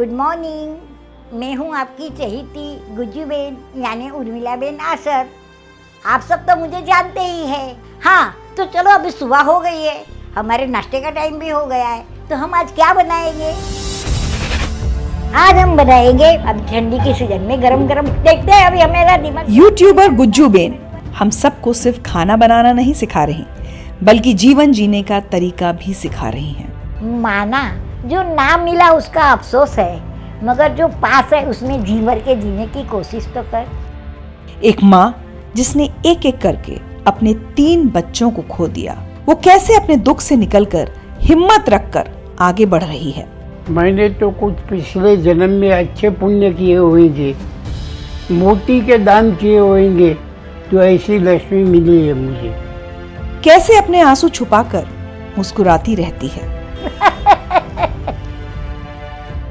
Good morning. मैं हूँ आपकी चहेती गुज्जूबेन यानी उर्मिलाबेन आसर। आप सब तो मुझे जानते ही हैं। हाँ, तो चलो अभी सुबह हो गई है, हमारे नाश्ते का टाइम भी हो गया है। तो हम आज क्या बनाएंगे? आज हम बनाएंगे, अब ठंडी के सीजन में गरम गरम, देखते हैं अभी हमारा दिमाग। यूट्यूबर गुज्जूबेन हम सबको सिर्फ खाना बनाना नहीं सिखा रही, बल्कि जीवन जीने का तरीका भी सिखा रही हैं। माना जो ना मिला उसका अफसोस है, मगर जो पास है उसमें जी भर के जीने की कोशिश तो कर। एक माँ जिसने एक एक करके अपने 3 बच्चों को खो दिया, वो कैसे अपने दुख से निकलकर हिम्मत रखकर आगे बढ़ रही है। मैंने तो कुछ पिछले जन्म में अच्छे पुण्य किए होंगे, मोती के दान किए होंगे, तो ऐसी लक्ष्मी मिली है मुझे। कैसे अपने आंसू छुपाकर मुस्कुराती रहती है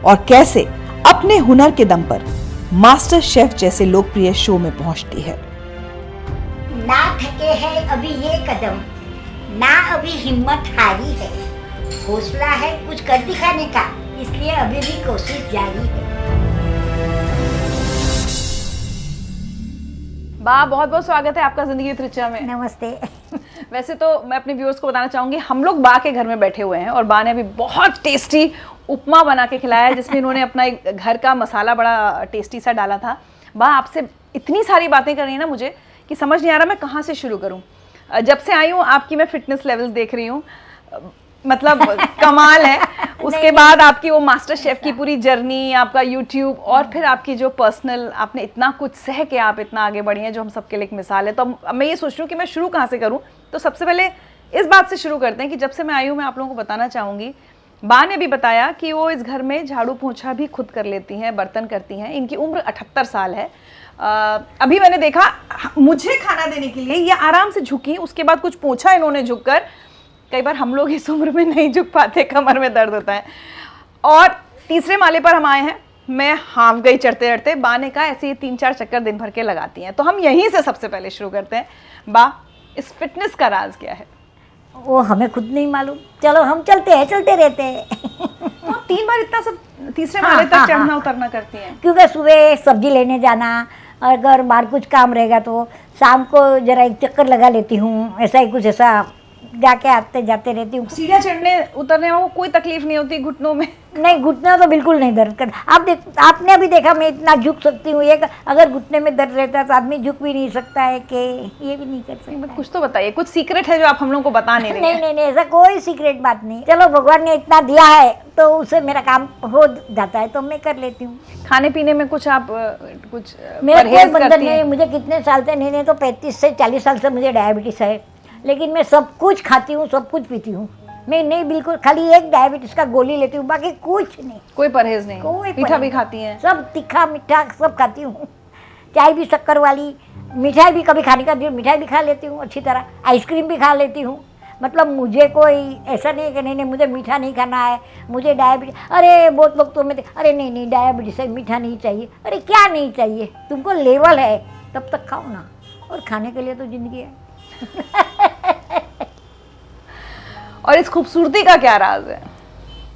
और कैसे अपने हुनर के दम पर मास्टर शेफ जैसे लोकप्रिय शो में पहुंचती है। ना थके है अभी ये कदम, ना अभी हिम्मत हारी है, हौसला है कुछ कर दिखाने का, इसलिए अभी भी कोशिश जारी है। बा बहुत बहुत स्वागत है आपका जिंदगी विद रिचा में। नमस्ते। वैसे तो मैं अपने व्यूअर्स को बताना चाहूंगी, हम लोग बा के घर में बैठे हुए हैं और बा ने अभी बहुत टेस्टी उपमा बना के खिलाया है, जिसमें इन्होंने अपना एक घर का मसाला बड़ा टेस्टी सा डाला था। बा आपसे इतनी सारी बातें कर रही है ना मुझे कि समझ नहीं आ रहा मैं कहाँ से शुरू करूँ। जब से आई हूँ आपकी मैं फिटनेस लेवल्स देख रही हूँ, मतलब कमाल है। उसके बाद आपकी वो मास्टर शेफ की पूरी जर्नी, आपका यूट्यूब, और फिर आपकी जो पर्सनल, आपने इतना कुछ सह के आप इतना आगे बढ़ी हैं जो हम सबके लिए एक मिसाल है। तो मैं ये सोच रही हूँ कि मैं शुरू कहाँ से करूँ। तो सबसे पहले इस बात से शुरू करते हैं कि जब से मैं आई हूँ मैं आप लोगों को बताना चाहूँगी, बा ने भी बताया कि वो इस घर में झाड़ू पोंछा भी खुद कर लेती हैं, बर्तन करती हैं। इनकी उम्र 78 साल है। अभी मैंने देखा मुझे खाना देने के लिए ये आराम से झुकी, उसके बाद कुछ पोंछा इन्होंने झुककर। कई बार हम लोग इस उम्र में नहीं झुक पाते, कमर में दर्द होता है। और तीसरे माले पर हम आए हैं, मैं हाँफ गई चढ़ते चढ़ते। बा ने कहा ऐसे ही 3-4 चक्कर दिन भर के लगाती हैं। तो हम यहीं से सबसे पहले शुरू करते हैं। बा, इस फिटनेस का राज क्या है? वो हमें खुद नहीं मालूम, चलो हम चलते रहते हैं। तो 3 बार इतना सब तीसरे माले तक चढ़ना उतरना करती हैं? क्योंकि सुबह सब्जी लेने जाना, अगर बाहर कुछ काम रहेगा तो शाम को जरा एक चक्कर लगा लेती हूँ, ऐसा ही कुछ ऐसा जाके आते जाते रहती हूँ। सीढ़ियाँ चढ़ने उतरने में कोई तकलीफ नहीं होती घुटनों में? नहीं, घुटना तो बिल्कुल नहीं दर्द कर। आपने अभी देखा मैं इतना झुक सकती हूँ, एक अगर घुटने में दर्द रहता तो आदमी झुक भी नहीं सकता है कि ये भी नहीं कर सकता। कुछ तो बताइए, कुछ सीक्रेट है जो आप हम लोग को बता नहीं रहे हैं? नहीं, ऐसा कोई सीक्रेट बात नहीं। चलो भगवान ने इतना दिया है तो उससे मेरा काम हो जाता है तो मैं कर लेती हूँ। खाने पीने में कुछ आप कुछ मेरा कोई बंधन नहीं। मुझे कितने साल से नहीं तो 35 से 40 साल से मुझे डायबिटीज है, लेकिन मैं सब कुछ खाती हूँ, सब कुछ पीती हूँ। मैं नहीं, बिल्कुल खाली एक डायबिटीज का गोली लेती हूँ, बाकी कुछ नहीं। कोई परहेज नहीं? कोई मीठा भी खाती हैं? सब तीखा मीठा सब खाती हूँ, चाय भी शक्कर वाली, मिठाई भी कभी खाने का दिल मिठाई भी खा लेती हूँ अच्छी तरह, आइसक्रीम भी खा लेती हूँ। मतलब मुझे कोई ऐसा नहीं है कि नहीं मुझे मीठा नहीं खाना है, मुझे डायबिटीज। अरे बहुत लोग तो मैं अरे नहीं डायबिटीज है, मीठा नहीं चाहिए। अरे क्या नहीं चाहिए, तुमको लेवल है तब तक खाओ ना, और खाने के लिए तो जिंदगी है। और इस खूबसूरती का क्या राज है?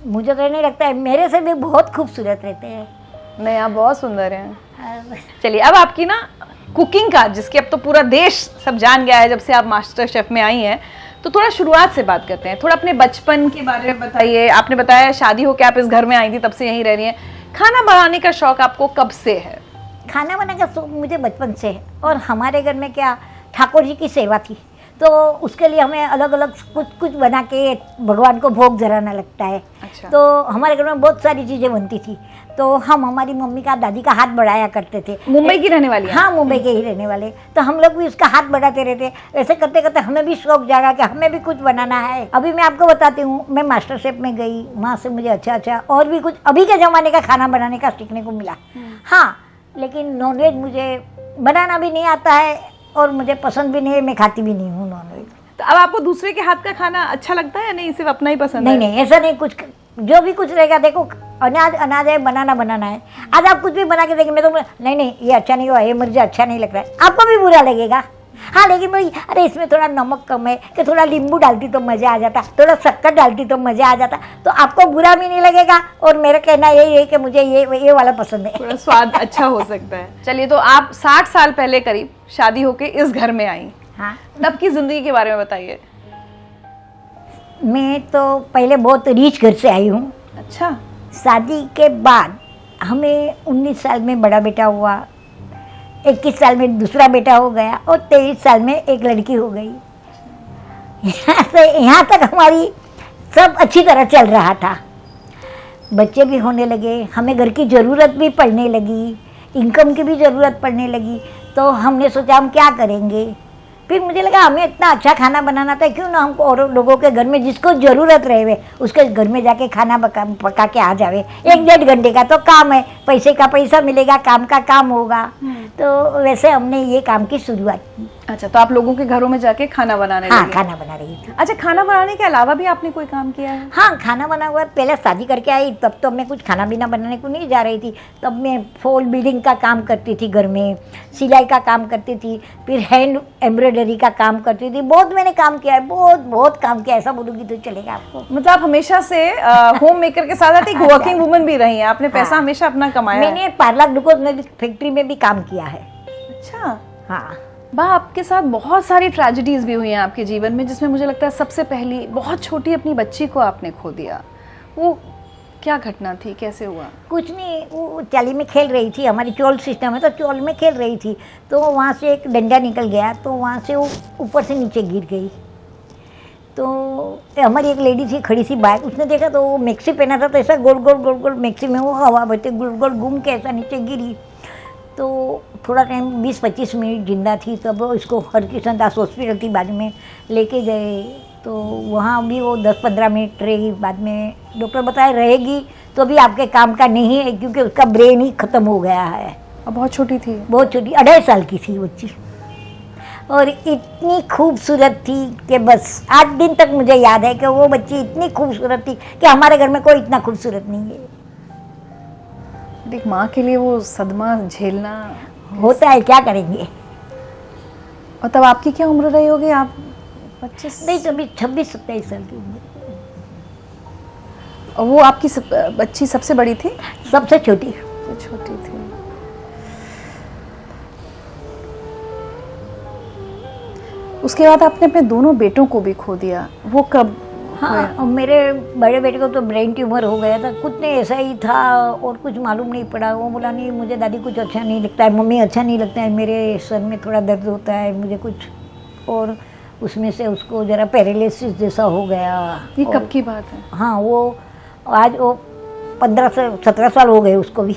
मुझे तो नहीं लगता है, मेरे से भी बहुत खूबसूरत रहते हैं। नहीं, आप बहुत सुंदर हैं। चलिए अब आपकी ना कुकिंग का, जिसकी अब तो पूरा देश सब जान गया है जब से आप मास्टर शेफ में आई हैं, तो थोड़ा शुरुआत से बात करते हैं। थोड़ा अपने बचपन के बारे में बताइए। आपने बताया शादी हो के आप इस घर में आई थी, तब से यहीं रह रही हैं। खाना बनाने का शौक आपको कब से है? खाना बनाने का शौक मुझे बचपन से है, और हमारे घर में क्या ठाकुर जी की सेवा थी, तो उसके लिए हमें अलग अलग कुछ बना के भगवान को भोग जराना लगता है। अच्छा। तो हमारे घर में बहुत सारी चीज़ें बनती थी, तो हम हमारी मम्मी का दादी का हाथ बढ़ाया करते थे। मुंबई की रहने वाली हैं? हाँ, मुंबई के ही रहने वाले, तो हम लोग भी उसका हाथ बढ़ाते रहते। ऐसे करते करते हमें भी शौक जागा कि हमें भी कुछ बनाना है। अभी मैं आपको बताती हूँ, मैं मास्टर शेफ में गई, वहाँ से मुझे अच्छा और भी कुछ अभी के ज़माने का खाना बनाने का सीखने को मिला। हाँ, लेकिन नॉनवेज मुझे बनाना भी नहीं आता है और मुझे पसंद भी नहीं है, मैं खाती भी नहीं हूँ नॉनवेज। तो अब आपको दूसरे के हाथ का खाना अच्छा लगता है या नहीं, सिर्फ अपना ही पसंद है? नहीं, ऐसा नहीं। कुछ जो भी कुछ रहेगा, देखो अनाज है, बनाना है। आज आप कुछ भी बना के देंगे, मैं तो नहीं ये अच्छा नहीं हुआ, ये मुझे अच्छा नहीं लग रहा है, आपको भी बुरा लगेगा। हाँ लेकिन भाई अरे इसमें थोड़ा नमक कम है, कि थोड़ा नींबू डालती तो मज़ा आ जाता, थोड़ा शक्कर डालती तो मज़ा आ जाता, तो आपको बुरा भी नहीं लगेगा। और मेरा कहना यही है कि मुझे ये वाला पसंद है। थोड़ा स्वाद अच्छा हो सकता है। चलिए, तो आप 60 साल पहले करीब शादी होके इस घर में आई, हाँ, तब की जिंदगी के बारे में बताइए। मैं तो पहले बहुत रीच घर से आई हूँ। अच्छा। शादी के बाद हमें 19 साल में बड़ा बेटा हुआ, 21 साल में दूसरा बेटा हो गया और 23 साल में एक लड़की हो गई। यहाँ तक हमारी सब अच्छी तरह चल रहा था। बच्चे भी होने लगे, हमें घर की ज़रूरत भी पड़ने लगी, इनकम की भी ज़रूरत पड़ने लगी। तो हमने सोचा हम क्या करेंगे। फिर मुझे लगा हमें इतना अच्छा खाना बनाना था, क्यों ना हमको और लोगों के घर में जिसको ज़रूरत रहे हुए उसके घर में जाके खाना पका के आ जावे। 1-1.5 घंटे का तो काम है, पैसे का पैसा मिलेगा, काम का काम होगा। तो वैसे हमने ये काम की शुरुआत की। अच्छा, तो आप लोगों के घरों में जाके खाना बनाने हाँ, लगे। खाना बना रही थी। अच्छा, खाना बनाने के अलावा भी आपने कोई काम किया है? हाँ, खाना बना हुआ। पहले शादी करके आई तब तो मैं कुछ खाना पीना बनाने को नहीं जा रही थी। तब मैं फॉल बीडिंग का काम करती थी, घर में सिलाई का काम करती थी, फिर हैंड एम्ब्रॉयडरी का काम करती थी। बहुत मैंने काम किया है, बहुत काम किया। ऐसा बोलूँगी तो चलेगा आपको। मतलब आप हमेशा से होम मेकर के साथ साथ एक वर्किंग वुमन भी रही हैं। आपने पैसा हमेशा अपना कमाया है। मैंने पार्लर ग्लूकोज में भी फैक्ट्री में भी काम किया है। अच्छा। हाँ, बा, आपके साथ बहुत सारी ट्रेजेडीज भी हुई हैं आपके जीवन में, जिसमें मुझे लगता है सबसे पहली बहुत छोटी अपनी बच्ची को आपने खो दिया। वो क्या घटना थी, कैसे हुआ? कुछ नहीं, वो चाली में खेल रही थी। हमारी चोल सिस्टम है तो चोल में खेल रही थी, तो वहाँ से एक डंडा निकल गया, तो वहाँ से वो ऊपर से नीचे गिर गई। तो हमारी एक लेडी थी खड़ी सी बाहर, उसने देखा तो वो मैक्सी पहना था, तो ऐसा गोल गोल मैक्सी में वो हवा भरते गोल गोल घूम के ऐसा नीचे गिरी। तो थोड़ा टाइम 20-25 मिनट जिंदा थी। तब इसको हरकिशन दास हॉस्पिटल थी, बाद में लेके गए। तो वहाँ भी वो 10-15 मिनट रही। बाद में डॉक्टर बताए रहेगी तो अभी आपके काम का नहीं है, क्योंकि उसका ब्रेन ही ख़त्म हो गया है। और बहुत छोटी थी? बहुत छोटी, 2.5 साल की थी बच्ची। और इतनी खूबसूरत थी कि बस आज दिन तक मुझे याद है कि वो बच्ची इतनी खूबसूरत थी कि हमारे घर में कोई इतना खूबसूरत नहीं है। एक माँ के लिए वो सदमा झेलना होता है, क्या करेंगे। और तब आपकी क्या उम्र रही होगी? आप 25? नहीं, तभी 26-27 साल की उम्र। और वो आपकी बच्ची सबसे बड़ी थी? सबसे छोटी। छोटी थी। उसके बाद आपने अपने दोनों बेटों को भी खो दिया। वो कब? हाँ, और मेरे बड़े बेटे को तो ब्रेन ट्यूमर हो गया था। कुछ नहीं, ऐसा ही था और कुछ मालूम नहीं पड़ा। वो बोला नहीं मुझे दादी कुछ अच्छा नहीं लगता है, मम्मी अच्छा नहीं लगता है, मेरे सर में थोड़ा दर्द होता है, मुझे कुछ। और उसमें से उसको ज़रा पैरालिसिस जैसा हो गया। ये कब की बात है? हाँ, वो आज वो 15-17 साल हो गए उसको भी।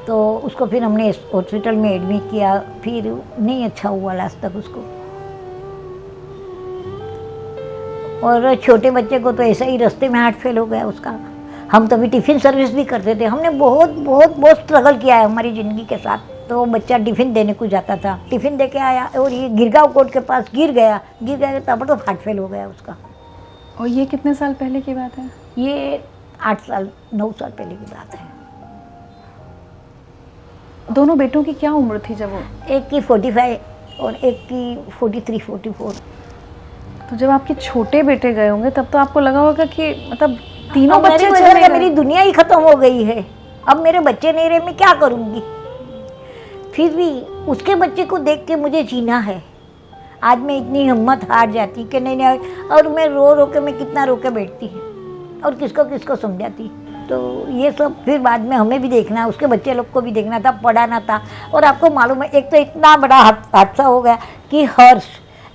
तो उसको फिर हमने हॉस्पिटल में एडमिट किया, फिर नहीं अच्छा हुआ लास्ट तक उसको। और छोटे बच्चे को तो ऐसा ही रास्ते में हार्ट फेल हो गया उसका। हम तभी टिफ़िन सर्विस भी करते थे। हमने बहुत स्ट्रगल किया है हमारी ज़िंदगी के साथ। तो बच्चा टिफ़िन देने को जाता था, टिफ़िन दे के आया और ये गिरगांव कोर्ट के पास गिर गया तब तो हार्ट फेल हो गया उसका। और ये कितने साल पहले की बात है? ये 8-9 साल पहले की बात है। दोनों बेटों की क्या उम्र थी जब वो? एक की 45 और एक की 43-44। तो जब आपके छोटे बेटे गए होंगे तब तो आपको लगा होगा कि मतलब तीनों बच्चे मेरे को चले लगा गए। मेरी दुनिया ही खत्म हो गई है, अब मेरे बच्चे नहीं रहे, मैं क्या करूँगी। फिर भी उसके बच्चे को देख के मुझे जीना है। आज मैं इतनी हिम्मत हार जाती कि नहीं, और मैं रो के मैं कितना रो के बैठती और किसको समझाती। तो ये सब फिर बाद में हमें भी देखना है, उसके बच्चे लोग को भी देखना था, पढ़ाना था। और आपको मालूम है, एक तो इतना बड़ा हादसा हो गया कि हर्ष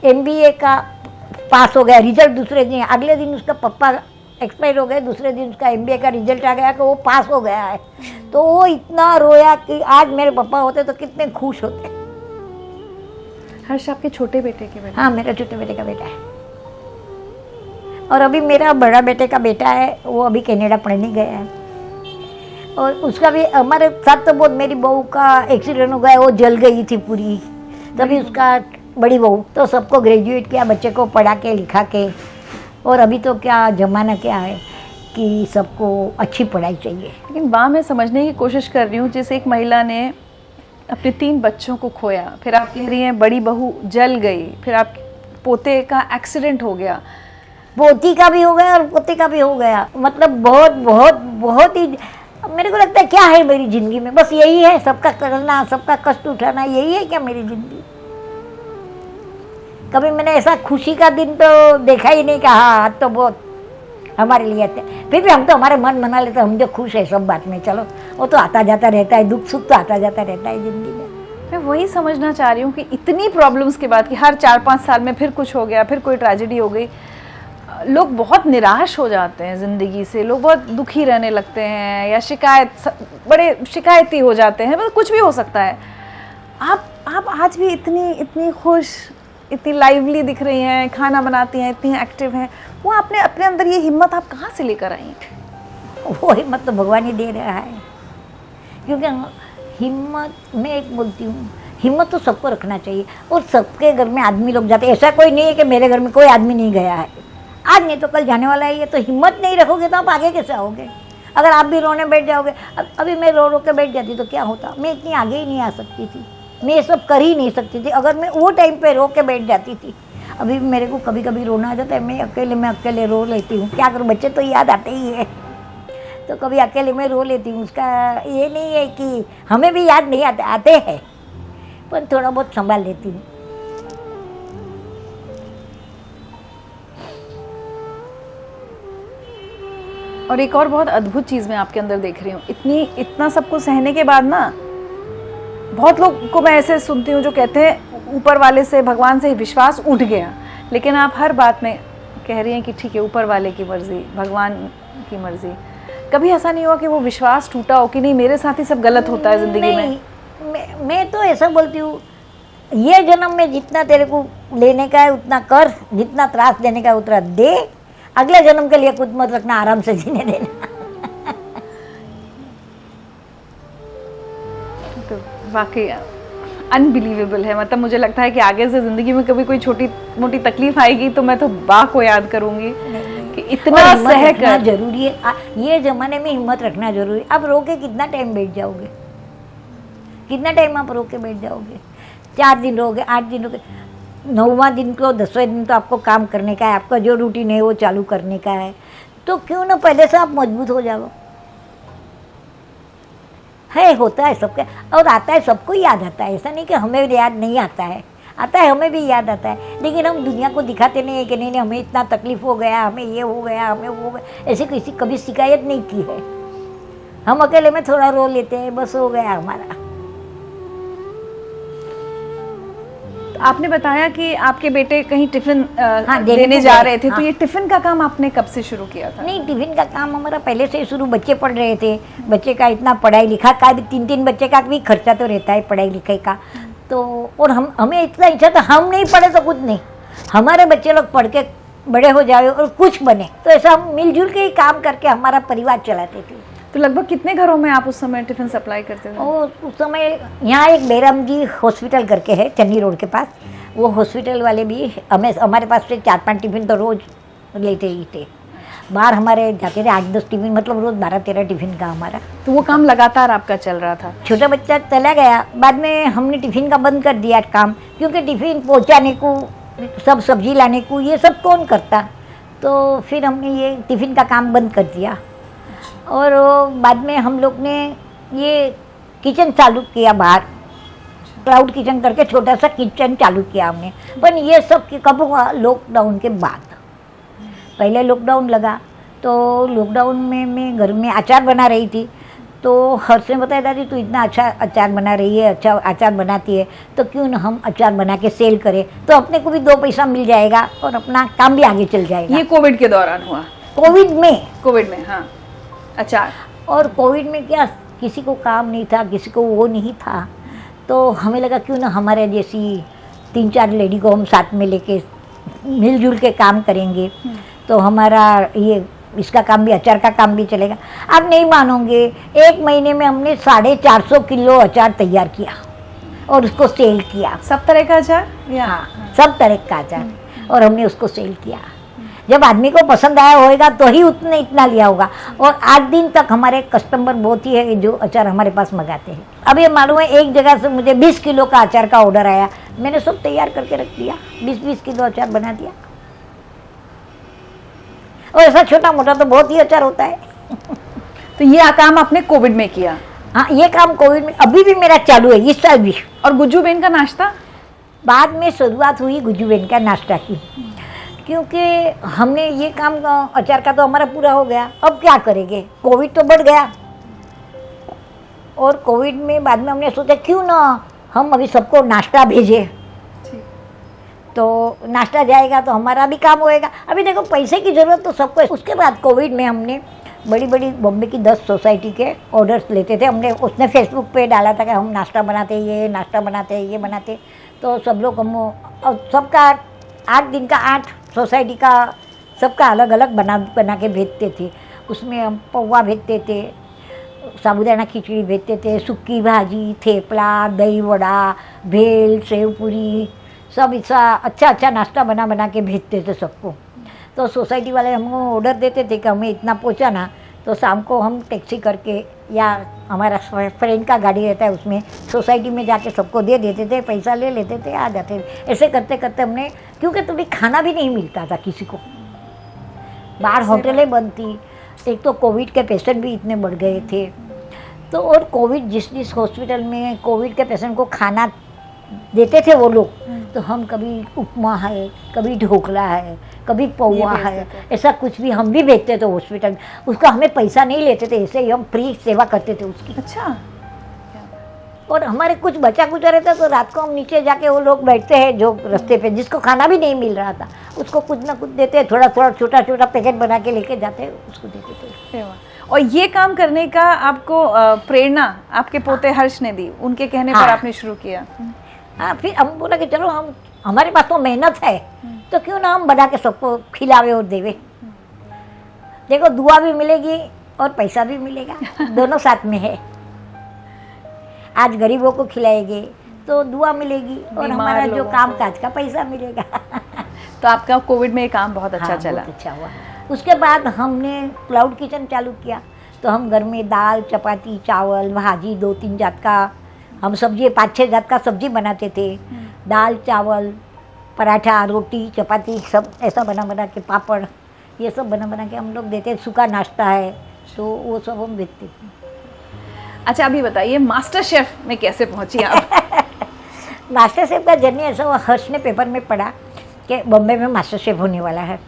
MBA का पास हो गया, रिजल्ट दूसरे दिन, अगले दिन उसका पापा एक्सपायर हो गए, दूसरे दिन उसका MBA का रिजल्ट आ गया कि वो पास हो गया है। तो वो इतना रोया कि आज मेरे पापा होते तो कितने खुश होते। हर्ष आपके छोटे बेटे के बेटे? हाँ, मेरा छोटे बेटे का बेटा है। और अभी मेरा बड़ा बेटे का बेटा है, वो अभी कनाडा पढ़ने गया है। और उसका भी हमारे साथ तो बहुत, मेरी बहू का एक्सीडेंट हो गया, वो जल गई थी पूरी। तभी उसका बड़ी बहू तो सबको ग्रेजुएट किया, बच्चे को पढ़ा के लिखा के। और अभी तो क्या ज़माना क्या है कि सबको अच्छी पढ़ाई चाहिए। लेकिन मैं समझने की कोशिश कर रही हूँ, जैसे एक महिला ने अपने 3 बच्चों को खोया, फिर आप कह रही हैं बड़ी बहू जल गई, फिर आप पोते का एक्सीडेंट हो गया। पोती का भी हो गया और पोते का भी हो गया। मतलब बहुत बहुत बहुत ही, मेरे को लगता है क्या है मेरी ज़िंदगी में, बस यही है, सबका करना, सबका कष्ट उठाना, यही है क्या मेरी ज़िंदगी। कभी मैंने ऐसा खुशी का दिन तो देखा ही नहीं, कहा आज तो बहुत हमारे लिए थे। फिर भी हम तो हमारे मन बना लेते, हम जो खुश है सब बात में, चलो वो तो आता जाता रहता है, दुख सुख तो आता जाता रहता है ज़िंदगी में। मैं वही समझना चाह रही हूँ कि इतनी प्रॉब्लम्स के बाद कि हर 4-5 साल में फिर कुछ हो गया, फिर कोई ट्रेजेडी हो गई, लोग बहुत निराश हो जाते हैं ज़िंदगी से, लोग बहुत दुखी रहने लगते हैं या बड़े शिकायती हो जाते हैं, मतलब कुछ भी हो सकता है। आप आज भी इतनी खुश, इतनी लाइवली दिख रही हैं, खाना बनाती हैं, इतनी एक्टिव हैं, वो आपने अपने अंदर ये हिम्मत आप कहाँ से लेकर आई? वो हिम्मत तो भगवान ही दे रहा है, क्योंकि हिम्मत, मैं एक बोलती हूँ, हिम्मत तो सबको रखना चाहिए। और सबके घर में आदमी लोग जाते हैं, ऐसा कोई नहीं है कि मेरे घर में कोई आदमी नहीं गया है, आज नहीं तो कल जाने वाला है। ये तो हिम्मत नहीं रखोगे तो आप आगे कैसे आओगे? अगर आप भी रोने बैठ जाओगे, अभी मैं रो के बैठ जाती तो क्या होता? मैं इतनी आगे ही नहीं आ सकती थी, मैं ये सब कर ही नहीं सकती थी अगर मैं वो टाइम पे रो के बैठ जाती थी। अभी मेरे को कभी कभी रोना आ जाता है, मैं अकेले रो लेती हूँ, क्या करूँ, बच्चे तो याद आते ही है, तो कभी अकेले में रो लेती हूँ। उसका ये नहीं है कि हमें भी याद नहीं आते हैं, पर थोड़ा बहुत संभाल लेती हूँ। और एक और बहुत अद्भुत चीज़ मैं आपके अंदर देख रही हूँ, इतना सबको सहने के बाद ना, बहुत लोग को मैं ऐसे सुनती हूँ जो कहते हैं ऊपर वाले से, भगवान से विश्वास उठ गया, लेकिन आप हर बात में कह रही हैं कि ठीक है, ऊपर वाले की मर्ज़ी, भगवान की मर्ज़ी। कभी ऐसा नहीं हुआ कि वो विश्वास टूटा हो कि नहीं मेरे साथ ही सब गलत होता है ज़िंदगी में? मैं तो ऐसा बोलती हूँ, ये जन्म में जितना तेरे को लेने का है उतना कर, जितना त्रास देने का है उतना दे, अगले जन्म के लिए कुछ मत रखना, आराम से जीने देना। तो वाकई अनबिलीवेबल है। मतलब मुझे लगता है कि आगे से ज़िंदगी में कभी कोई छोटी मोटी तकलीफ आएगी तो मैं तो बा को याद करूँगी कि इतना सह कर। जरूरी है, ये ज़माने में हिम्मत रखना जरूरी है। आप रो के कितना टाइम बैठ जाओगे? कितना टाइम आप रो के बैठ जाओगे? 4 दिन रहोगे, 8 दिन रहोगे, 9वां दिन को 10वें दिन तो आपको काम करने का है, आपका जो रूटीन है वो चालू करने का है, तो क्यों ना पहले से आप मजबूत हो जाओ। है, होता है सबके, और आता है, सबको याद आता है, ऐसा नहीं कि हमें याद नहीं आता है, आता है, हमें भी याद आता है, लेकिन हम दुनिया को दिखाते नहीं है कि नहीं हमें इतना तकलीफ हो गया, हमें ये हो गया, हमें वो हो गया, ऐसे किसी कभी शिकायत नहीं की है। हम अकेले में थोड़ा रो लेते हैं, बस हो गया हमारा। आपने बताया कि आपके बेटे कहीं टिफिन हाँ, देने जा रहे थे, हाँ। तो ये टिफिन का काम आपने कब से शुरू किया था? नहीं, टिफिन का काम हमारा पहले से ही शुरू, बच्चे पढ़ रहे थे, बच्चे का इतना पढ़ाई लिखा का भी 3 बच्चे का भी खर्चा तो रहता है पढ़ाई लिखाई का, तो और हमें इतना इच्छा था, हम नहीं पढ़े तो कुछ नहीं, हमारे बच्चे लोग पढ़ के बड़े हो जाए और कुछ बने, तो ऐसा हम मिलजुल के ही काम करके हमारा परिवार चलाते थे। तो लगभग कितने घरों में आप उस समय टिफिन सप्लाई करते थे? और उस समय यहाँ एक बेराम जी हॉस्पिटल करके है चन्नी रोड के पास, वो हॉस्पिटल वाले भी हमारे पास से 4-5 टिफिन तो रोज़ लेते ही थे। बाहर हमारे जाते थे 8-10 टिफिन, मतलब रोज़ 12-13 टिफिन का हमारा। तो वो काम लगातार आपका चल रहा था? छोटा बच्चा चला गया, बाद में हमने टिफिन का बंद कर दिया काम, क्योंकि टिफिन पहुंचाने को, सब सब्जी लाने को, ये सब कौन करता, तो फिर हमने ये टिफिन का काम बंद कर दिया। और बाद में हम लोग ने ये किचन चालू किया, बाहर क्लाउड किचन करके छोटा सा किचन चालू किया हमने, पर ये सब कब हुआ? लॉकडाउन के बाद। पहले लॉकडाउन लगा, तो लॉकडाउन में मैं घर में अचार बना रही थी, तो हर्ष ने बताया दादी तू इतना अच्छा अचार बना रही है, अच्छा अचार बनाती है, तो क्यों ना हम अचार बना के सेल करें, तो अपने को भी 2 पैसा मिल जाएगा और अपना काम भी आगे चल जाएगा। ये कोविड के दौरान हुआ? कोविड में, हाँ। अचार, और कोविड में क्या, किसी को काम नहीं था, किसी को वो नहीं था, तो हमें लगा क्यों ना हमारे जैसी 3-4 लेडी को हम साथ में लेके मिलजुल के काम करेंगे, तो हमारा ये इसका काम भी, अचार का काम भी चलेगा। आप नहीं मानोगे, 1 महीने में हमने 450 किलो अचार तैयार किया और उसको सेल किया। सब तरह का अचार? हाँ, सब तरह का अचार, और हमने उसको सेल किया। जब आदमी को पसंद आया होगा तो ही उतने इतना लिया होगा। और 8 दिन तक हमारे कस्टमर बहुत ही है जो अचार हमारे पास मंगाते हैं। अब ये मालूम है एक जगह से मुझे 20 किलो का अचार का ऑर्डर आया, मैंने सब तैयार करके रख दिया, 20-20 किलो अचार बना दिया। और ऐसा छोटा मोटा तो बहुत ही अचार होता है। तो ये काम आपने कोविड में किया? हाँ, ये काम कोविड में अभी भी मेरा चालू है, इस साल भी। और गुज्जू बेन का नाश्ता? बाद में शुरुआत हुई गुज्जू बेन का नाश्ता की, क्योंकि हमने ये काम अचार का तो हमारा पूरा हो गया, अब क्या करेंगे, कोविड तो बढ़ गया। और कोविड में बाद में हमने सोचा क्यों ना हम अभी सबको नाश्ता भेजें, तो नाश्ता जाएगा तो हमारा भी काम होएगा। अभी देखो पैसे की ज़रूरत तो सबको है। उसके बाद कोविड में हमने बड़ी बड़ी बॉम्बे की 10 सोसाइटी के ऑर्डर्स लेते थे। हमने उसने फेसबुक पे डाला था कि हम नाश्ता बनाते, ये नाश्ता बनाते, ये बनाते, तो सब लोग हम और सबका 8 दिन का 8 सोसाइटी का सबका अलग अलग बना के भेजते थे। उसमें हम पौवा भेजते थे, साबुदाना खिचड़ी भेजते थे, सुक्की भाजी, थेपला, दही वड़ा, भेल, सेव पूरी, सब ऐसा अच्छा नाश्ता बना के भेजते थे सबको। तो सोसाइटी वाले हमको ऑर्डर देते थे कि हमें इतना पहुंचाना, तो शाम को हम टैक्सी करके या हमारा फ्रेंड का गाड़ी रहता है उसमें सोसाइटी में जाके सबको दे देते थे, पैसा ले लेते थे, आ जाते थे। ऐसे करते करते हमने, क्योंकि तभी खाना भी नहीं मिलता था किसी को, बाहर होटलें बंद थी, एक तो कोविड के पेशेंट भी इतने बढ़ गए थे। तो और कोविड जिस हॉस्पिटल में कोविड के पेशेंट को खाना देते थे वो लोग, तो हम कभी उपमा है, कभी ढोकला है, कभी पौवा है, ऐसा कुछ भी हम भी भेजते थे हॉस्पिटल में। उसका हमें पैसा नहीं लेते थे, ऐसे ही हम फ्री सेवा करते थे उसकी। अच्छा। और हमारे कुछ बचा कुचा रहता तो रात को हम नीचे जाके वो लोग बैठते हैं जो रास्ते पे, जिसको खाना भी नहीं मिल रहा था उसको कुछ ना कुछ देते, थोड़ा छोटा पैकेट बना के लेके जाते, उसको देते थे। और ये काम करने का आपको प्रेरणा आपके पोते हर्ष ने दी, उनके कहने पर आपने शुरू किया? हाँ, फिर हम बोला कि चलो हमारे पास तो मेहनत है, तो क्यों ना हम बना के सबको खिलावे और देवे। देखो दुआ भी मिलेगी और पैसा भी मिलेगा, दोनों साथ में है। आज गरीबों को खिलाएंगे तो दुआ मिलेगी और हमारा जो काम काज का पैसा मिलेगा। तो आपका कोविड में ये काम बहुत अच्छा चला? बहुत अच्छा हुआ। उसके बाद हमने क्लाउड किचन चालू किया, तो हम घर में दाल, चपाती, चावल, भाजी, 2-3 जात का हम सब्जी, 5-6 जात का सब्जी बनाते थे। दाल, चावल, पराठा, रोटी, चपाती सब ऐसा बना के, पापड़, ये सब बना के हम लोग देते। सूखा नाश्ता है तो वो सब हम बेचते थे। अच्छा, अभी बताइए मास्टर शेफ में कैसे पहुंची आप? मास्टर शेफ का जर्नी ऐसा हुआ, हर्ष ने पेपर में पढ़ा कि बॉम्बे में मास्टर शेफ होने वाला है,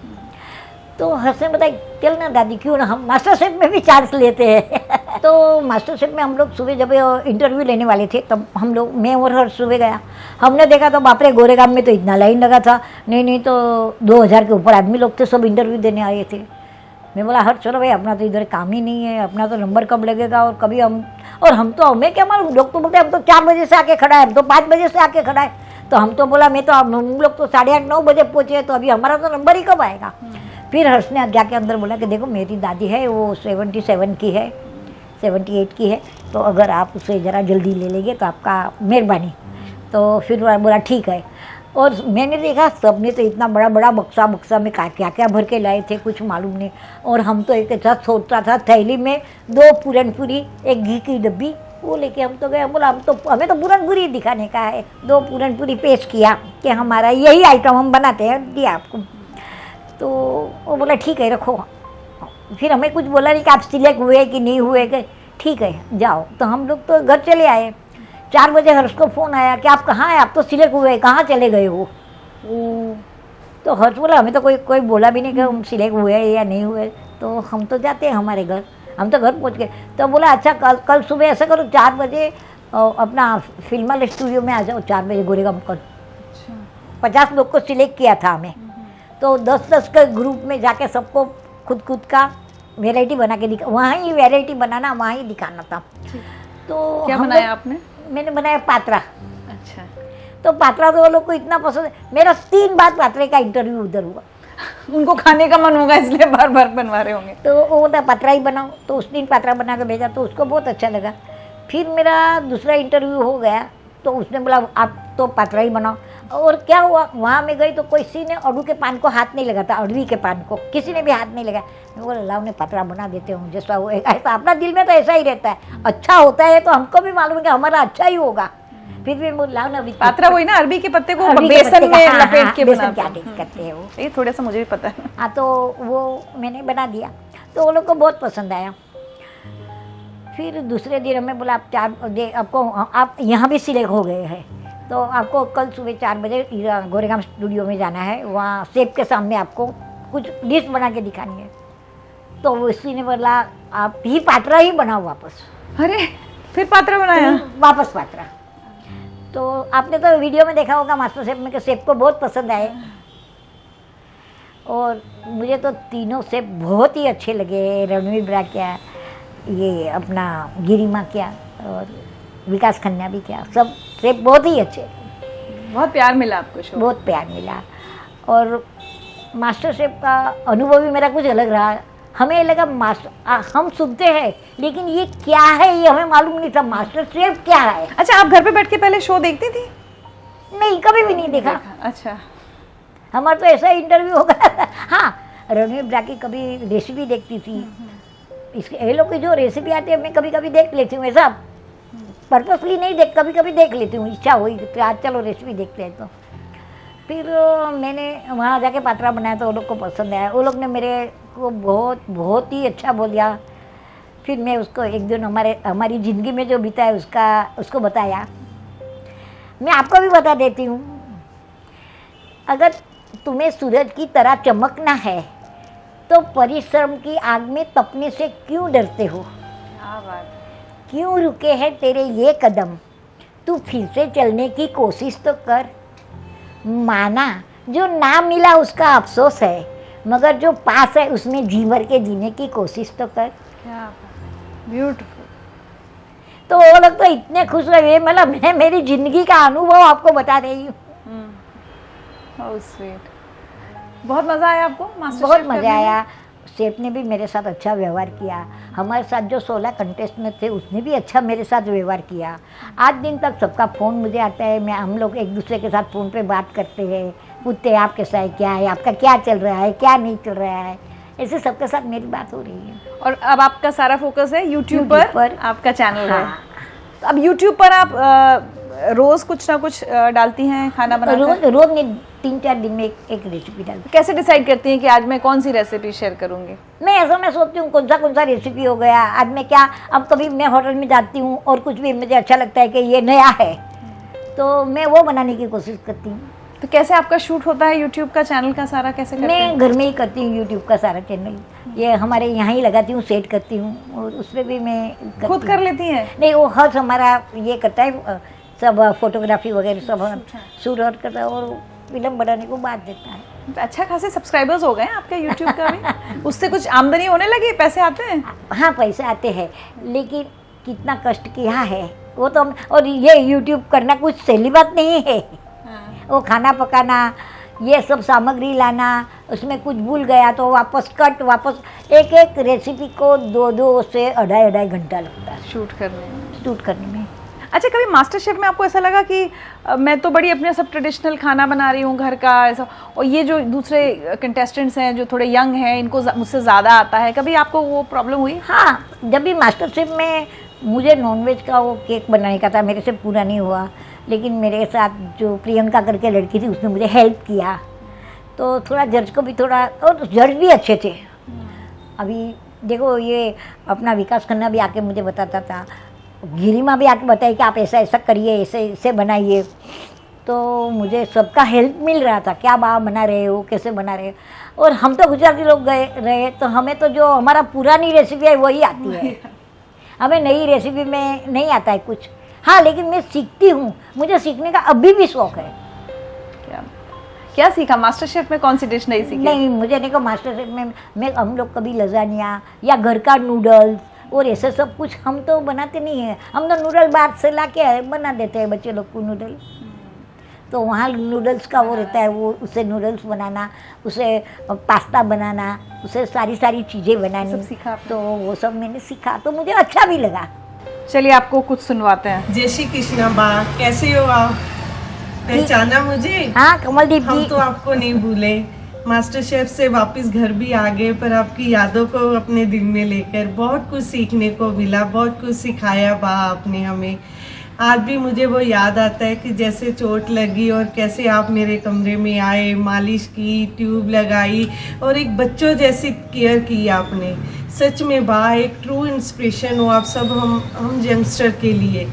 तो हर्ष ने बताया चल ना दादी क्यों ना हम मास्टर शेफ में भी चांस लेते हैं। तो मास्टर शेफ में हम लोग सुबह जब इंटरव्यू लेने वाले थे तब हम लोग, मैं और हर्ष सुबह गया, हमने देखा तो बाप रे गोरेगांव में तो इतना लाइन लगा था, नहीं तो 2000 के ऊपर आदमी लोग थे, सब इंटरव्यू देने आए थे। मैं बोला हर्ष चलो भाई, अपना तो इधर काम ही नहीं है, अपना तो नंबर कब लगेगा, और कभी हम तो हमें क्या मालूम, लोग तो बोलते हम तो 4 बजे से आके खड़ा है, हम तो 5 बजे से आके खड़ा है। तो हम तो बोला हम लोग तो 8:30-9 बजे पहुँचे, तो अभी हमारा तो नंबर ही कब आएगा। फिर हर्ष ने जाके अंदर बोला कि देखो मेरी दादी है वो 77 की है, 78 की है, तो अगर आप उसे ज़रा जल्दी ले लेंगे तो आपका मेहरबानी। तो फिर बोला ठीक है। और मैंने देखा सबने तो इतना बड़ा बक्सा में क्या भर के लाए थे कुछ मालूम नहीं। और हम तो एक ऐसा सोचता था, थैली में 2 पूरनपूरी, 1 घी की डब्बी, वो लेके हम तो गए। बोला हमें तो पूरनपूरी दिखाने का है, 2 पूरनपूरी पेश किया कि हमारा यही आइटम हम बनाते हैं, दिया आपको। तो वो बोला ठीक है रखो। फिर हमें कुछ बोला नहीं कि आप सिलेक्ट हुए कि नहीं हुए, कि ठीक है जाओ। तो हम लोग तो घर चले आए। 4 बजे हर्ष को फ़ोन आया कि आप कहाँ हैं, आप तो सिलेक्ट हुए, कहाँ चले गए हो। तो हर्ष बोला हमें तो कोई बोला भी नहीं कि हम सिलेक्ट हुए या नहीं हुए, तो हम तो जाते हैं हमारे घर, हम तो घर पहुँच गए। तो बोला अच्छा कल सुबह ऐसा करो 4 बजे अपना फिल्म स्टूडियो में आ जाओ, 4 बजे गोरेगांव कर। 50 लोग को सिलेक्ट किया था हमें, तो 10-10 के ग्रुप में जाके सबको खुद का वैरायटी बना के दिखा, वहाँ ही वैरायटी बनाना, वहाँ ही दिखाना था। तो क्या बनाया आपने? मैंने बनाया पात्रा। अच्छा। तो पात्रा तो वो लोग को इतना पसंद है, मेरा 3 बार पात्रे का इंटरव्यू उधर हुआ। उनको खाने का मन होगा इसलिए बार बनवा रहे होंगे। तो वो बोलता पात्रा ही बनाओ, तो उस दिन पात्रा बना के भेजा, तो उसको बहुत अच्छा लगा। फिर मेरा दूसरा इंटरव्यू हो गया, तो उसने बोला आप तो पात्रा ही बनाओ। और क्या हुआ, वहाँ में गई तो किसी ने अड़ू के पान को हाथ नहीं लगाता, अड़वी के पान को किसी ने भी हाथ नहीं लगाया। मैं बोला लाओ ने पतरा बना देते हूँ जैसा वो ऐसा, अपना दिल में तो ऐसा ही रहता है, अच्छा होता है तो हमको भी मालूम है कि हमारा अच्छा ही होगा, फिर भी वो लाओ ना अभी पात्रा वही ना, अरबी के पत्ते को अरबी के बेसन पत्ते का, में हाँ, लपेट हाँ, के बेसन बनाते क्या हैं। टेस्ट करते हैं वो। ये थोड़ा सा मुझे भी पता है। हाँ तो वो मैंने बना दिया तो वो लोग को बहुत पसंद आया। फिर दूसरे दिन हमें बोला आपको आप यहाँ भी सिलेक्ट हो गए हैं तो आपको कल सुबह 4 बजे गोरेगांव स्टूडियो में जाना है, वहाँ सेब के सामने आपको कुछ डिश बना के दिखानी है। तो वो इसी ने बोला आप ही पात्रा ही बनाओ वापस। अरे फिर पात्रा बनाया? वापस पात्रा। तो आपने तो वीडियो में देखा होगा मास्टर शेफ में कि सेब को बहुत पसंद आए, और मुझे तो तीनों सेब बहुत ही अच्छे लगे। रणवीर ब्रा क्या, ये अपना गिरिमा क्या, और विकास खन्ना भी क्या, सब सेब बहुत ही अच्छे। बहुत प्यार मिला आपको शो? बहुत प्यार मिला। और मास्टर शेफ का अनुभव भी मेरा कुछ अलग रहा। हमें लगा हम सुनते हैं लेकिन ये क्या है ये हमें मालूम नहीं था, मास्टर शेफ क्या है। अच्छा, आप घर पे बैठ के पहले शो देखती थी? नहीं, कभी भी नहीं देखा। अच्छा, हमारा तो ऐसा इंटरव्यू हो गया था। हाँ, रणवीर ब्रा की कभी रेसिपी देखती थी, इसके ये लोग की जो रेसिपी आती है मैं कभी कभी देख लेती हूँ, ऐसा पर्पसली नहीं देख, कभी कभी देख लेती हूँ, इच्छा हुई तो आज चलो रेसिपी देखते हैं। तो फिर मैंने वहाँ जाके पात्रा बनाया तो वो लोग को पसंद आया, वो लोग ने मेरे को बहुत ही अच्छा बोलिया। फिर मैं उसको एक दिन हमारी ज़िंदगी में जो बीता है उसको बताया। मैं आपको भी बता देती हूँ, अगर तुम्हें सूरज की तरह चमकना है तो परिश्रम की आग में तपने से क्यों डरते हो? क्या बात। क्यों रुके हैं तेरे ये कदम, तू फिर से चलने की कोशिश तो कर। माना जो ना मिला उसका अफसोस है, मगर जो पास है उसमें जी भर के जीने की कोशिश तो कर। क्या ब्यूटीफुल। तो वो लोग तो इतने खुश हुए, मतलब मैं मेरी जिंदगी का अनुभव आपको बता रही हूँ। How sweet. बहुत मज़ा आया आपको मास्टर बहुत शेफ मज़ा करने में? आया। शेफ ने भी मेरे साथ अच्छा व्यवहार किया, हमारे साथ जो 16 कंटेस्टेंट थे उसने भी अच्छा मेरे साथ व्यवहार किया। आज दिन तक सबका फ़ोन मुझे आता है, हम लोग एक दूसरे के साथ फ़ोन पे बात करते हैं, पूछते हैं आप कैसा है, क्या है, आपका क्या चल रहा है, क्या नहीं चल रहा है, ऐसे सबके साथ मेरी बात हो रही है। और अब आपका सारा फोकस है यूट्यूब पर, आपका चैनल है। हाँ। तो अब यूट्यूब पर आप रोज़ कुछ ना कुछ डालती हैं खाना बनाकर? रोज नहीं, 3-4 दिन में एक रेसिपी डालती कैसे डिसाइड करती हैं कि आज मैं कौन सी रेसिपी शेयर करूँगी? हूँ। मैं सोचती हूँ कौन सा रेसिपी हो गया आज मैं क्या। अब कभी मैं होटल में जाती हूँ और कुछ भी मुझे अच्छा लगता है कि ये नया है तो मैं वो बनाने की कोशिश करती हूँ। तो कैसे आपका शूट होता है यूट्यूब का चैनल का सारा, कैसे करते हैं? मैं घर में ही करती हूँ यूट्यूब का सारा चैनल, ये हमारे यहाँ ही लगाती हूँ, सेट करती हूँ, और उसमें भी मैं खुद कर लेती हैं? नहीं, वो हर हमारा ये करता है, सब फोटोग्राफी वगैरह सब शूट और करता है और फिल्म बनाने को बात देता है। तो अच्छा खासे सब्सक्राइबर्स हो गए हैं आपके यूट्यूब का भी? उससे कुछ आमदनी होने लगी, पैसे आते हैं? हाँ, पैसे आते हैं, लेकिन कितना कष्ट किया है वो तो और ये यूट्यूब करना कुछ सही बात नहीं है। वो खाना पकाना, ये सब सामग्री लाना, उसमें कुछ भूल गया तो वापस एक रेसिपी को 2 से 2.5 घंटा लगता है शूट करने में। अच्छा, कभी मास्टर शेफ में आपको ऐसा लगा कि मैं तो बड़ी अपने सब ट्रेडिशनल खाना बना रही हूँ घर का ऐसा, और ये जो दूसरे कंटेस्टेंट्स हैं जो थोड़े यंग हैं इनको मुझसे ज़्यादा आता है, कभी आपको वो प्रॉब्लम हुई? हाँ, जब भी मास्टर शेफ में मुझे नॉनवेज का वो केक बनाने का था, मेरे से पूरा नहीं हुआ, लेकिन मेरे साथ जो प्रियंका करके लड़की थी उसने मुझे हेल्प किया, तो थोड़ा जज को भी थोड़ा, और जज भी अच्छे थे। अभी देखो ये अपना विकास खन्ना भी आके मुझे बताता था, गिरिमा भी आके बताए कि आप ऐसा करिए, ऐसे बनाइए, तो मुझे सबका हेल्प मिल रहा था, क्या बना रहे हो, कैसे बना रहे हो। और हम तो गुजराती लोग रहे तो हमें तो जो हमारा पुरानी रेसिपी है वही आती है, हमें नई रेसिपी में नहीं आता है कुछ। हाँ, लेकिन मैं सीखती हूँ, मुझे सीखने का अभी भी शौक है। क्या सीखा मास्टर शेफ में? कौन सी डिश नहीं सीखी? नहीं, मुझे नहीं को मास्टर शेफ में हम लोग कभी लजानिया या घर का नूडल्स और ऐसे सब कुछ हम तो बनाते नहीं हैं। हम तो नूडल बाहर से ला के बना देते हैं बच्चे लोग को नूडल, तो वहाँ नूडल्स का वो रहता है, वो उसे नूडल्स बनाना, उसे पास्ता बनाना, उसे सारी चीज़ें बनानी, सब सीखा? तो वो सब मैंने सीखा, तो मुझे अच्छा भी लगा। चलिए आपको कुछ सुनवाते हैं। जय श्री कृष्णा बा, कैसे हो आप? पहचाना मुझे? हाँ कमलदीप हम जी। तो आपको नहीं भूले, मास्टर शेफ से वापस घर भी आ गए, पर आपकी यादों को अपने दिल में लेकर बहुत कुछ सीखने को मिला, बहुत कुछ सिखाया बा आपने हमें। आज भी मुझे वो याद आता है कि जैसे चोट लगी और कैसे आप मेरे कमरे में आए, मालिश की, ट्यूब लगाई और एक बच्चों जैसी केयर की आपने। सच में बा एक ट्रू इंस्पिरेशन हो आप सब हम यंगस्टर के लिए।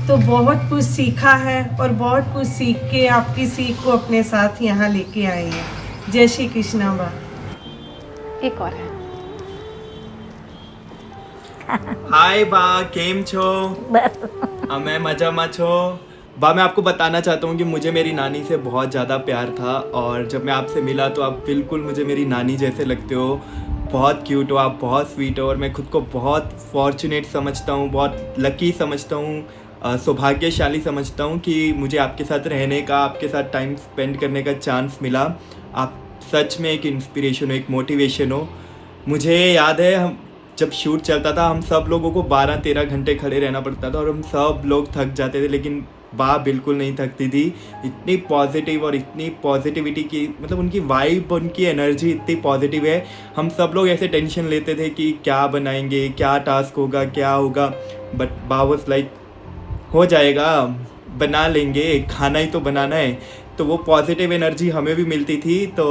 तो बहुत कुछ सीखा है और बहुत कुछ सीख के आपकी सीख को अपने साथ यहाँ लेके आए हैं। जय श्री कृष्णा बा। एक और है। हाय बा, केम छो? बस मैं मजामा छो। बा मैं आपको बताना चाहता हूँ कि मुझे मेरी नानी से बहुत ज़्यादा प्यार था, और जब मैं आपसे मिला तो आप बिल्कुल मुझे मेरी नानी जैसे लगते हो। बहुत क्यूट हो आप, बहुत स्वीट हो, और मैं खुद को बहुत फॉर्चुनेट समझता हूँ, बहुत लकी समझता हूँ, सौभाग्यशाली समझता हूँ कि मुझे आपके साथ रहने का, आपके साथ टाइम स्पेंड करने का चांस मिला। आप सच में एक इंस्पिरेशन हो, एक मोटिवेशन हो। मुझे याद है हम जब शूट चलता था, हम सब लोगों को 12-13 घंटे खड़े रहना पड़ता था और हम सब लोग थक जाते थे, लेकिन बा बिल्कुल नहीं थकती थी। इतनी पॉजिटिव और इतनी पॉजिटिविटी की, मतलब उनकी वाइब, उनकी एनर्जी इतनी पॉजिटिव है। हम सब लोग ऐसे टेंशन लेते थे कि क्या बनाएंगे, क्या टास्क होगा, क्या होगा, बट बा वाज लाइक हो जाएगा, बना लेंगे, खाना ही तो बनाना है। तो वो पॉजिटिव एनर्जी हमें भी मिलती थी। तो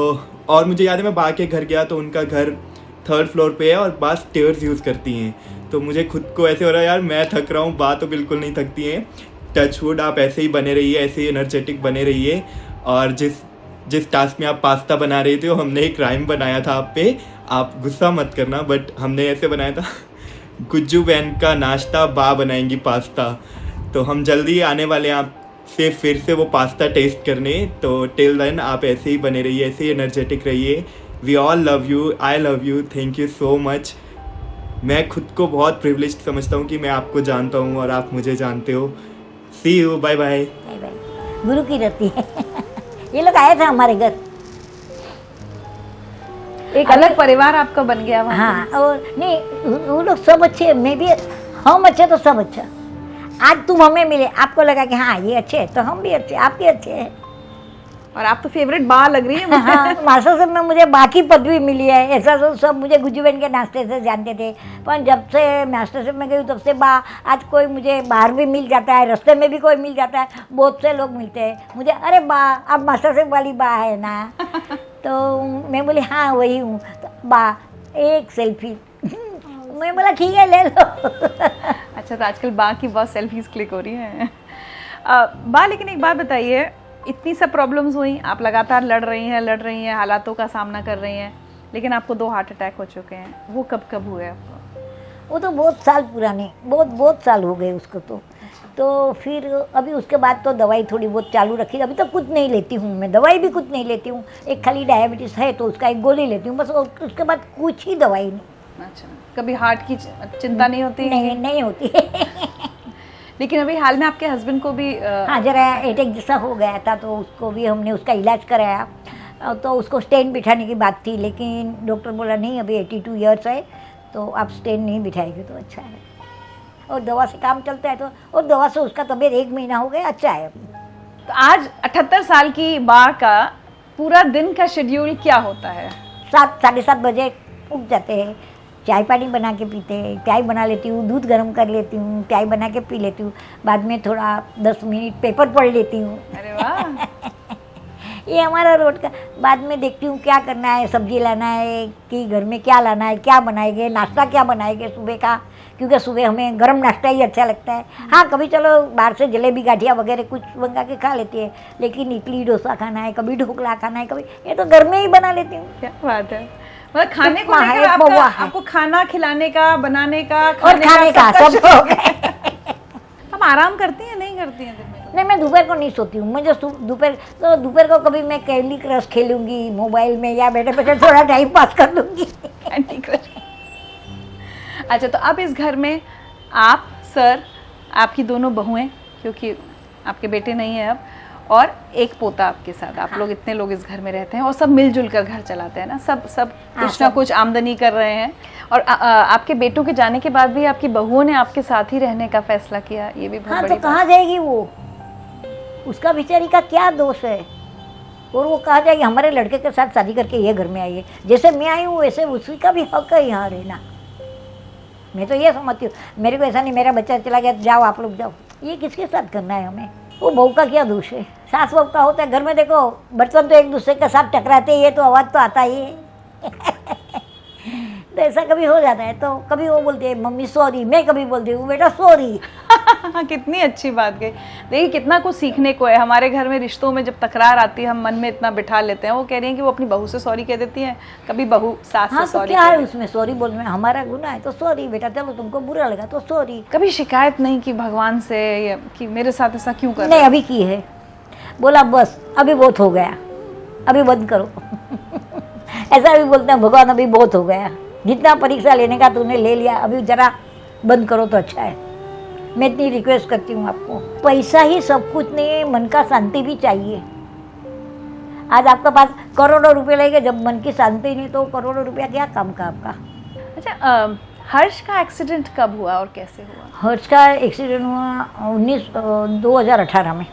और मुझे याद है मैं बा के घर गया तो उनका घर 3rd फ्लोर पे है और बा स्टेयर्स यूज़ करती हैं। तो मुझे खुद को ऐसे हो रहा है यार मैं थक रहा हूँ, बा तो बिल्कुल नहीं थकती हैं। टच वुड, आप ऐसे ही बने रहिए, ऐसे ही एनर्जेटिक बने रहिए। और जिस टास्क में आप पास्ता बना रहे थे, हमने एक राइम बनाया था आप पे, आप गुस्सा मत करना, बट हमने ऐसे बनाया था गुज्जू बहन का नाश्ता, बा बनाएंगी पास्ता। तो हम जल्दी आने वाले हैं आपसे फिर से वो पास्ता टेस्ट करने। तो टिल देन आप ऐसे ही बने रहिए, ऐसे ही एनर्जेटिक रहिए। We all love you, I love you, thank you so much. मैं खुद को बहुत प्रिविलेज्ड समझता हूँ कि मैं आपको जानता हूँ और आप मुझे जानते हो। See you, bye bye. Bye bye. गुरु की रहती है। ये लोग आए थे हमारे घर। एक अलग परिवार आपका बन गया वहाँ। हाँ, और नहीं वो लोग सब अच्छे, मैं भी, हम अच्छे तो सब अच्छा। आज तुम हमें मिले, आपको लगा कि हाँ ये अच्छे हैं, तो हम भी अच्छे, आप भी अच्छे हैं। और आप तो फेवरेट बा लग रही है। हाँ, मास्टर साहब में मुझे बाकी पदवी मिली है। ऐसा तो सब मुझे गुज्जूबेन के नाश्ते से जानते थे, पर जब से मास्टर साहब में गई तब से बा, आज कोई मुझे बाहर भी मिल जाता है, रास्ते में भी कोई मिल जाता है, बहुत से लोग मिलते हैं मुझे, अरे बा आप मास्टर साहब वाली बा है ना? तो मैं बोली हाँ वही हूँ। तो बा एक सेल्फी। मैं बोला ठीक है ले लो। अच्छा, तो आजकल बा की बहुत सेल्फीज क्लिक हो रही हैं। बा, लेकिन एक बात बताइए, इतनी सब प्रॉब्लम्स हुई, आप लगातार लड़ रही हैं, हालातों का सामना कर रही हैं, लेकिन आपको 2 हार्ट अटैक हो चुके हैं। वो कब हुए आपको? वो तो बहुत साल पुराने, बहुत साल हो गए उसको। तो फिर अभी उसके बाद तो दवाई थोड़ी बहुत चालू रखी। अभी तो कुछ नहीं लेती हूँ मैं, दवाई भी कुछ नहीं लेती हूँ। एक खाली डायबिटीज़ है तो उसका एक गोली लेती हूँ बस, उसके बाद कुछ ही दवाई नहीं। अच्छा, कभी हार्ट की चिंता नहीं होती? नहीं होती। लेकिन अभी हाल में आपके हस्बैंड को भी हाँ जरा अटैक जैसा हो गया था, तो उसको भी हमने उसका इलाज कराया। तो उसको स्टेन बिठाने की बात थी, लेकिन डॉक्टर बोला नहीं अभी 82 ईयर्स है, तो आप स्टेन नहीं बिठाएंगे तो अच्छा है। और दवा से काम चलता है, तो और दवा से उसका तबीयत 1 महीना हो गया, अच्छा है। तो आज 78 साल की बा का पूरा दिन का शेड्यूल क्या होता है? 7-7:30 बजे उठ जाते हैं, चाय पानी बना के पीते हैं, चाय बना लेती हूँ, दूध गर्म कर लेती हूँ, चाय बना के पी लेती हूँ, बाद में थोड़ा 10 मिनट पेपर पढ़ लेती हूँ। अरे वाह। ये हमारा रोड का। बाद में देखती हूँ क्या करना है, सब्जी लाना है कि घर में क्या लाना है, क्या बनाएंगे, नाश्ता क्या बनाएंगे सुबह का, क्योंकि सुबह हमें गरम नाश्ता ही अच्छा लगता है। हाँ कभी चलो बाहर से जलेबी गाठिया वगैरह कुछ मंगा के खा लेती है, लेकिन इडली डोसा खाना है, कभी ढोकला खाना है, कभी ये तो घर में ही बना लेती हूँ। क्या बात है, मतलब खाने को उपमा है, लेकर पोहा है। आपको खाना खिलाने का, बनाने का, और खाने का सब हो गए। हम आराम करती हैं नहीं करती हैं दिन में? नहीं, मैं दोपहर को नहीं सोती हूँ। मुझे दोपहर को कभी मैं कैंडी क्रश खेलूंगी मोबाइल में, या बैठे बैठे थोड़ा टाइम पास कर लूँगी। Candy crush. अच्छा, तो अब इस घर में आप, सर, आपकी दोनों बहुएं, क्योंकि आपके बेटे नहीं हैं अब, और एक पोता आपके साथ। आप लोग इतने लोग इस घर में रहते हैं और सब मिलजुल कर घर चलाते हैं ना, सब कुछ ना कुछ आमदनी कर रहे हैं। और आपके बेटों के जाने के बाद भी आपकी बहुओं ने आपके साथ ही रहने का फैसला किया, ये भी बहुत हाँ बड़ी तो कहाँ जाएगी वो? उसका बेचारी का क्या दोष है? और वो कहा जाए कि हमारे लड़के के साथ शादी करके ये घर में आई है, जैसे मैं आई हूँ वैसे उसी का भी हक है यहाँ रहना। मैं तो ये समझती हूँ, मेरे को ऐसा नहीं मेरा बच्चा चला गया जाओ आप लोग जाओ, ये किसके साथ करना है हमें? वो बहू का क्या दोष है? सास बहू का होता है घर में, देखो बर्तन तो एक दूसरे के साथ टकराते ही है तो आवाज़ तो आता ही है। तो ऐसा कभी हो जाता है, तो कभी वो बोलती है मम्मी सॉरी, मैं कभी बोलती हूँ बेटा सॉरी। कितनी अच्छी बात कही। देखिए कितना कुछ सीखने को है। हमारे घर में रिश्तों में जब तकरार आती है हम मन में इतना बिठा लेते हैं। वो कह रही हैं कि वो अपनी बहू से सॉरी कह देती हैं, कभी बहू सास हाँ से तो सॉरी क्या है उसमें सॉरी बोलने में? हमारा गुनाह है तो सॉरी बेटा, चलो तुमको बुरा लगा तो सॉरी। कभी शिकायत नहीं की भगवान से या कि मेरे साथ ऐसा क्यों कर रहे नहीं हो? अभी की है, बोला बस अभी बहुत हो गया, अभी बंद करो। ऐसा भी बोलते हैं भगवान अभी बहुत हो गया, जितना परीक्षा लेने का तूने ले लिया, अभी जरा बंद करो तो अच्छा है। मैं इतनी रिक्वेस्ट करती हूँ आपको, पैसा ही सब कुछ नहीं है, मन का शांति भी चाहिए। आज आपके पास करोड़ों रुपए लगेंगे, जब मन की शांति नहीं तो करोड़ों रुपया क्या काम का आपका? अच्छा हर्ष का एक्सीडेंट कब हुआ और कैसे हुआ? हर्ष का एक्सीडेंट हुआ 2018 में।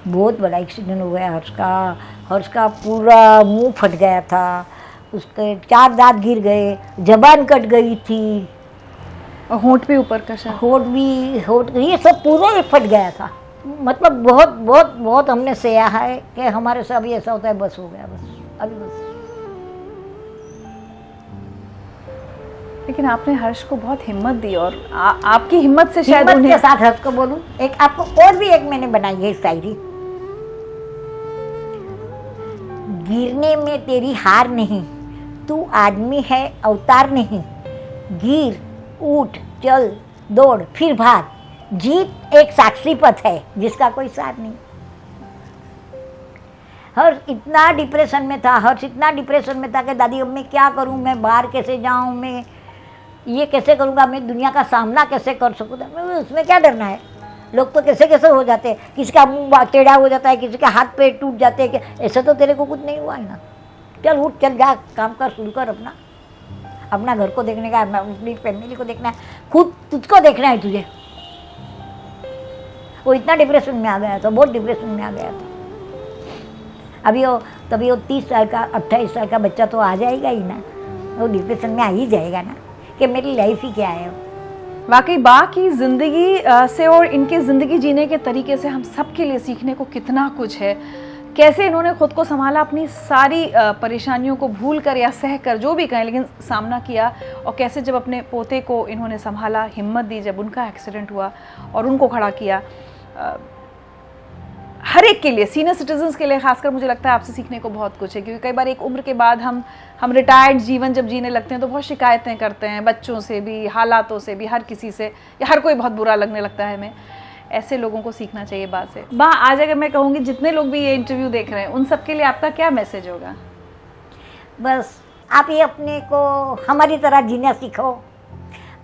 बहुत बड़ा एक्सीडेंट हो गया हर्ष का। हर्ष का पूरा मुंह फट गया था, उसके 4 दांत गिर गए, जबान कट गई थी, और होंठ भी ऊपर का शायद। होठ ये सब पूरा ही फट गया था। मतलब बहुत बहुत बहुत हमने सहा है कि हमारे से अभी ऐसा होता है, बस हो गया, बस अभी बस। लेकिन आपने हर्ष को बहुत हिम्मत दी और आपकी हिम्मत से शायद हिम्मत उन्हें के साथ हर्ष को बोलूं, एक आपको और भी एक मैंने बनाई है शायरी। गिरने में तेरी हार नहीं, तू आदमी है अवतार नहीं। गिर उठ चल दौड़ फिर भाग, जीत एक साक्षी पथ है जिसका कोई साथ नहीं। हर्ष इतना डिप्रेशन में था, हर्ष इतना डिप्रेशन में था कि दादी अब मैं क्या करूं, मैं बाहर कैसे जाऊं, मैं ये कैसे करूंगा, मैं दुनिया का सामना कैसे कर सकूँ? उसमें क्या डरना है? लोग तो कैसे कैसे हो जाते हैं, किसी का मुंह टेढ़ा हो जाता है, किसी के हाथ पैर टूट जाते हैं, ऐसा तो तेरे को कुछ नहीं हुआ है ना। चल उठ चल जा, काम कर शुरू कर, अपना घर को देखने का, अपनी फैमिली को देखना है, खुद तुझको देखना है तुझे। वो इतना डिप्रेशन में आ गया था, बहुत डिप्रेशन में आ गया था। तभी वो 30 साल का 28 साल का बच्चा तो आ जाएगा ही ना, वो डिप्रेशन में आ ही जाएगा ना कि मेरी लाइफ ही क्या है। वाकई बा की ज़िंदगी से और इनके ज़िंदगी जीने के तरीके से हम सब के लिए सीखने को कितना कुछ है। कैसे इन्होंने खुद को संभाला, अपनी सारी परेशानियों को भूल कर या सह कर, जो भी कहें, लेकिन सामना किया। और कैसे जब अपने पोते को इन्होंने संभाला, हिम्मत दी जब उनका एक्सीडेंट हुआ और उनको खड़ा किया। हर एक के लिए, सीनियर सिटीजन्स के लिए खासकर मुझे लगता है आपसे सीखने को बहुत कुछ है। क्योंकि कई बार एक उम्र के बाद हम रिटायर्ड जीवन जब जीने लगते हैं तो बहुत शिकायतें करते हैं, बच्चों से भी, हालातों से भी, हर किसी से, या हर कोई बहुत बुरा लगने लगता है हमें। ऐसे लोगों को सीखना चाहिए बात से। बा आज अगर मैं कहूँगी जितने लोग भी ये इंटरव्यू देख रहे हैं उन सब के लिए आपका क्या मैसेज होगा? बस आप ये अपने को हमारी तरह जीना सीखो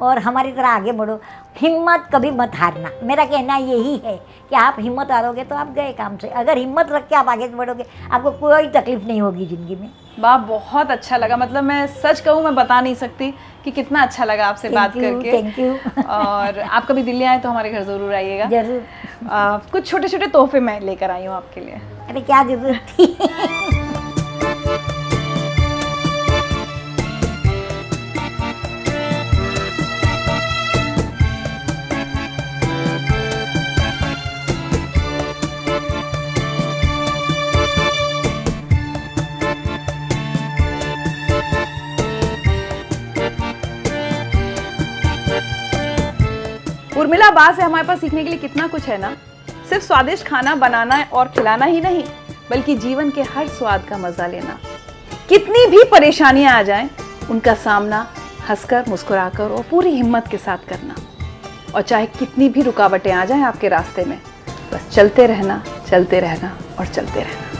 और हमारी तरह आगे बढ़ो। हिम्मत कभी मत हारना, मेरा कहना यही है कि आप हिम्मत हारोगे तो आप गए काम से। अगर हिम्मत रख के आप आगे बढ़ोगे आपको कोई तकलीफ नहीं होगी ज़िंदगी में। वाह, बहुत अच्छा लगा। मतलब मैं सच कहूँ, मैं बता नहीं सकती कि कितना अच्छा लगा आपसे बात करके। Thank you. और आप कभी दिल्ली आए तो हमारे घर ज़रूर आइएगा। जरूर। कुछ छोटे छोटे तोहफे मैं लेकर आई हूँ आपके लिए। अरे क्या जरूरत थी। उर्मिला बा से हमारे पास सीखने के लिए कितना कुछ है ना। सिर्फ स्वादिष्ट खाना बनाना और खिलाना ही नहीं, बल्कि जीवन के हर स्वाद का मजा लेना। कितनी भी परेशानियां आ जाएं, उनका सामना हंसकर, मुस्कुराकर और पूरी हिम्मत के साथ करना। और चाहे कितनी भी रुकावटें आ जाएं आपके रास्ते में, बस चलते रहना और चलते रहना।